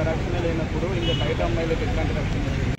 రక్షణ లేనప్పుడు ఇంకా బయట అమ్మాయిలకు ఎట్లాంటి రక్షణ లేదు.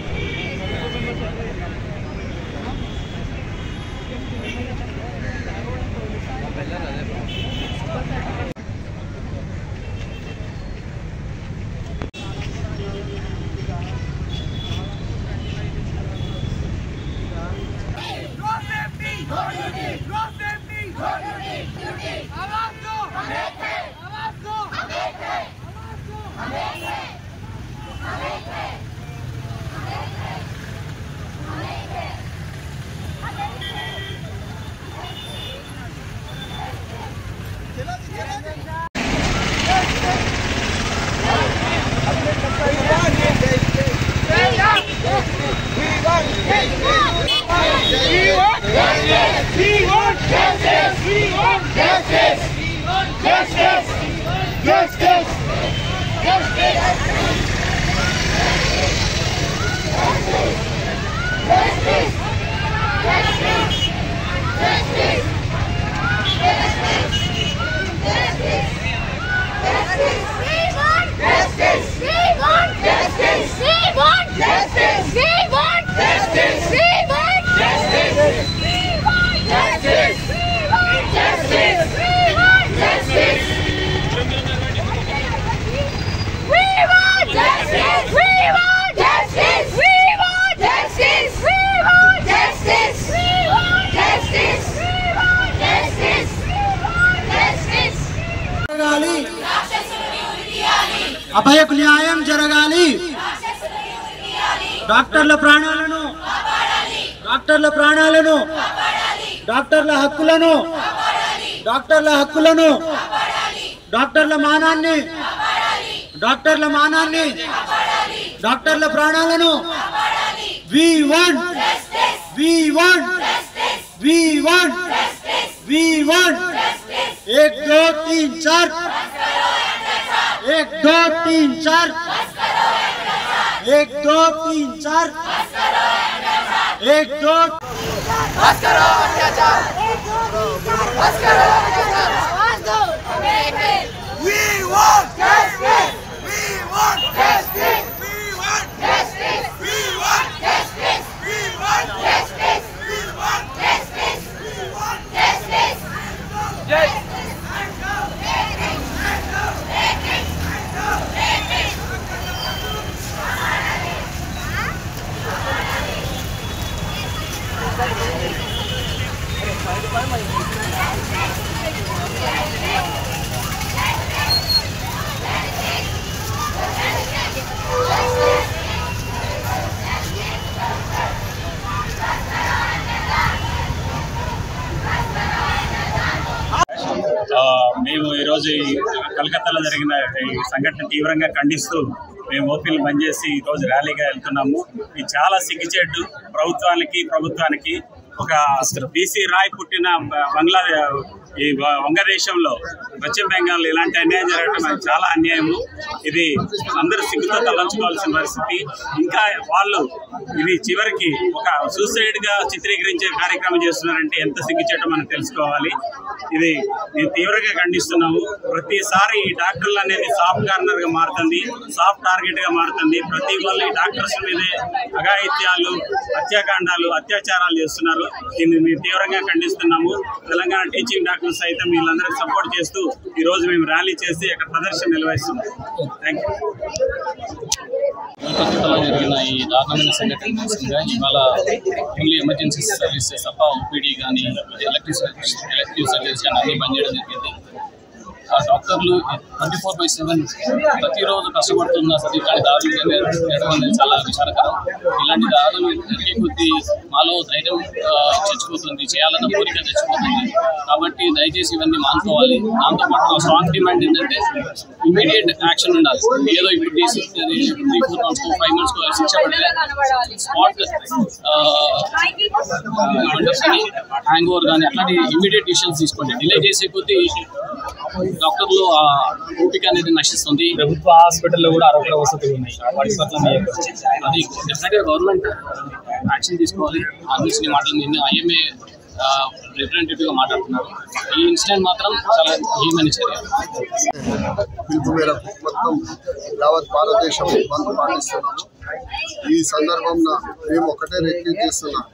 అభయకు న్యాయం జరగాలి. డాక్టర్ల ప్రాణాలను, డాక్టర్ల ప్రాణాలను, డాక్టర్ల హక్కులను, డాక్టర్ల హక్కులను, డాక్టర్ల మానాన్ని, డాక్టర్ల మానాన్ని, డాక్టర్ల ప్రాణాలను. We want, we want, we want, we want. 1 2 3 4 1 2 3 4 1 2 3 4 1 2 बस करो अत्याचार, बस करो अत्याचार. We want justice, we want justice, we want justice, we want justice, we want justice, we want justice, we want justice. మేము ఈరోజు కలకత్తాలో జరిగిన ఈ సంఘటన తీవ్రంగా ఖండిస్తూ మేము ఓపీలు బంద్ చేసి ఈరోజు ర్యాలీగా వెళ్తున్నాము. ఇది చాలా సిగ్గుచేటు ప్రభుత్వానికి. ఒక బీసీ రాయ్ పుట్టిన ఈ వంగదేశంలో పశ్చిమ బెంగాల్ ఇలాంటి అన్యాయం జరగడం అది చాలా అన్యాయము. ఇది అందరూ సిగ్గుతో తలంచుకోవాల్సిన పరిస్థితి. ఇంకా వాళ్ళు ఇది చివరికి ఒక సూసైడ్గా చిత్రీకరించే కార్యక్రమం చేస్తున్నారంటే ఎంత సిగ్గుచేటో మనం తెలుసుకోవాలి. ఇది మేము తీవ్రంగా ఖండిస్తున్నాము. ప్రతిసారి ఈ డాక్టర్లు అనేది సాఫ్ట్ కార్నర్గా మారుతుంది, సాఫ్ట్ టార్గెట్గా మారుతుంది. ప్రతి వాళ్ళు ఈ డాక్టర్స్ మీదే అఘాయిత్యాలు, హత్యాకాండాలు, అత్యాచారాలు చేస్తున్నారు. దీన్ని మేము తీవ్రంగా ఖండిస్తున్నాము. తెలంగాణ టీచింగ్ డాక్టర్స్ సైతం వీళ్ళందరికీ సపోర్ట్ చేస్తూ ఈరోజు మేము ర్యాలీ చేసి అక్కడ ప్రదర్శన నిర్వహిస్తున్నాం. Thank you. కోల్కతాలో జరిగిన ఈ దారుణమైన సంఘటన ఇవాళ ఓన్లీ ఎమర్జెన్సీ సర్వీసెస్ తప్ప ఓపీడీ కానీ ఎలక్టివ్ సర్వీసెస్ కానీ అన్నీ బంద్ చేయడం జరిగింది. ఆ డాక్టర్లు 24/7 ప్రతిరోజు కష్టపడుతున్న సరే ఇలాంటి దారులు జరగడం అనేది చాలా విచారకరం. ఇలాంటి దారులు జరిగే కొద్దీ మాలో ధైర్యం చచ్చిపోతుంది, చేయాలన్న కోరిక చచ్చిపోతుంది. కాబట్టి దయచేసి ఇవన్నీ మానుకోవాలి. దాంతోపాటు స్ట్రాంగ్ డిమాండ్ ఏంటంటే ఇమీడియట్ యాక్షన్ ఉండాలి. ఏదో ఇప్పుడు 3-4 months 5 months శిక్ష పడితే స్పాట్ హ్యాంగ్ ఓవర్ కానీ అట్లాంటి ఇమీడియట్ డిసిషన్స్ తీసుకోండి. డిలే చేసే కొద్దీ డాక్టర్లు ఓపిక అనేది నశిస్తుంది. ప్రభుత్వ హాస్పిటల్లో కూడా ఆరోగ్య వసతులు ఉన్నాయి. వాటి పట్ల అది డెఫినెట్గా గవర్నమెంట్ యాక్షన్ తీసుకోవాలి. అందించిన మాటలు నిన్న IMA రిప్రజెంటేటివ్గా మాట్లాడుతున్నారు. ఈ ఇన్సిడెంట్ మాత్రం చాలా హీమైన చర్య. పిలుపు మేరకు మొత్తం యావత్ భారతదేశం బంద్ పాటిస్తున్నాము. ఈ సందర్భంలో మేము ఒకటే రిక్వెస్ట్ చేస్తున్నాం,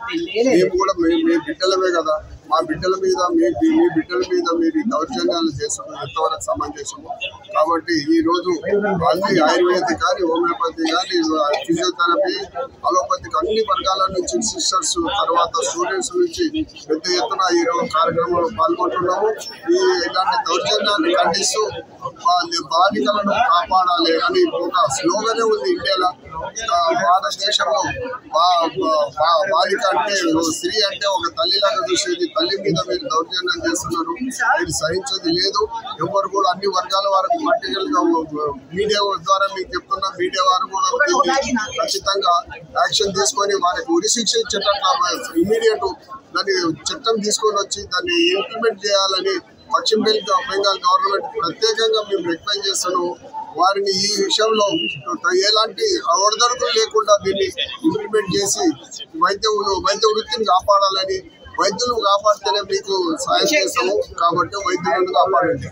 మేము కూడా మీ బిడ్డలమే కదా, మా బిడ్డల మీద మీ బిడ్డల మీద మీరు దౌర్జన్యాలు చేస్తాము ఎంతవరకు సమంజసము. కాబట్టి ఈరోజు అన్ని ఆయుర్వేదిక్ కానీ, హోమియోపతి కానీ, ఫిజియోథెరపీ, అలోపతిక్ అన్ని వర్గాల నుంచి సిస్టర్స్, తర్వాత స్టూడెంట్స్ నుంచి పెద్ద ఎత్తున ఈరోజు కార్యక్రమంలో పాల్గొంటున్నాము. ఇలాంటి దౌర్జన్యాన్ని ఖండిస్తూ బాలికలను కాపాడాలి అని ఒక స్లోగనే ఉంది ఇండియాలో. భారతదేశంలో బాలిక అంటే స్త్రీ అంటే ఒక తల్లిలాగా చూసేది, తల్లి మీద మీరు దౌర్జన్యం చేస్తున్నారు, మీరు సహించేది లేదు. ఎవరు కూడా అన్ని వర్గాల వారికి పర్టికులర్ గా మీడియా ద్వారా మీకు చెప్తున్నా, మీడియా వారు కూడా ఖచ్చితంగా యాక్షన్ తీసుకొని వారికి ఉరిశిక్ష ఇచ్చేటట్లా ఇమీడియట్ దాన్ని చట్టం తీసుకొని వచ్చి దాన్ని ఇంప్లిమెంట్ చేయాలని పశ్చిమ బెంగాల్ గవర్నమెంట్ ప్రత్యేకంగా మేము రిక్వెస్ట్ చేస్తున్నాము. వారిని ఈ విషయంలో ఎలాంటి ఒడిదొడుకులు లేకుండా దీన్ని ఇంప్లిమెంట్ చేసి వైద్య వృత్తిని కాపాడాలని, వైద్యులు కాపాడితేనే మీకు సాయం చేస్తాము కాబట్టి వైద్యులను కాపాడండి.